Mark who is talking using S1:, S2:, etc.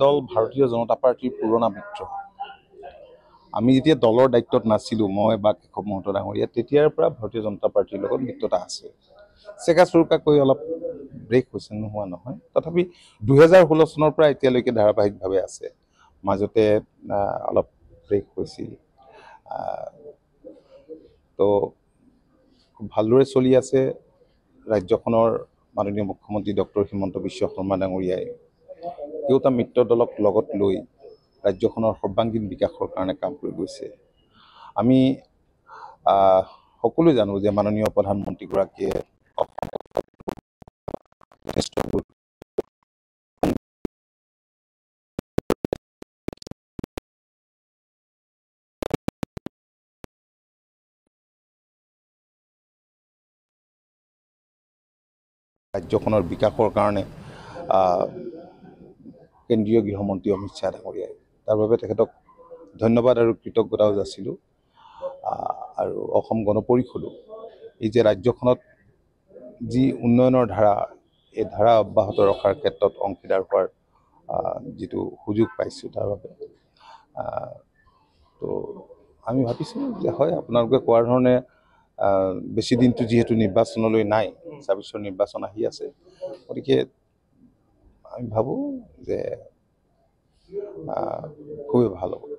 S1: দল ভাৰতীয় জনতা পাৰ্টিৰ পুৰণা মিত্ৰ। আমি যেতিয়া দলৰ দায়িত্বত নাছিলোঁ, মই বা কেশৱ মহন্ত ডাঙৰীয়া, তেতিয়াৰ পৰা ভাৰতীয় জনতা পাৰ্টিৰ লগত মিত্ৰতা আছে। চেগা চুৰুকাকৈ অলপ ব্ৰেক হৈছে, নোহোৱা নহয়। তথাপি 2016 চনৰ পৰা এতিয়ালৈকে ধাৰাবাহিকভাৱে আছে। মাজতে অলপ ব্ৰেক হৈছিল। তো খুব ভালদৰে চলি আছে। ৰাজ্যখনৰ মাননীয় মুখ্যমন্ত্ৰী ডক্টৰ হিমন্ত বিশ্ব শৰ্মা ডাঙৰীয়াই দুয়োটা মিত্ৰ দলক লগত লৈ ৰাজ্যখনৰ সৰ্বাংগীন বিকাশৰ কাৰণে কাম কৰি গৈছে। আমি সকলোৱে জানো যে মাননীয় প্ৰধানমন্ত্ৰীগৰাকীয়ে ৰাজ্যখনৰ বিকাশৰ কাৰণে কেন্দ্ৰীয় গৃহমন্ত্ৰী অমিত শ্বাহ ডাঙৰীয়াই, তাৰ বাবে তেখেতক ধন্যবাদ আৰু কৃতজ্ঞতাও যাচিলোঁ। আৰু অসম গণ পৰিষদো এই যে ৰাজ্যখনত যি উন্নয়নৰ ধাৰা, এই ধাৰা অব্যাহত ৰখাৰ ক্ষেত্ৰত অংশীদাৰ হোৱাৰ যিটো সুযোগ পাইছোঁ, তাৰ বাবে তো আমি ভাবিছোঁ যে হয়, আপোনালোকে কোৱাৰ ধৰণে বেছি দিনটো যিহেতু নিৰ্বাচনলৈ নাই, ২৬ৰ নিৰ্বাচন আহি আছে, গতিকে আমি ভাবোঁ যে খুবেই ভাল হ'ব।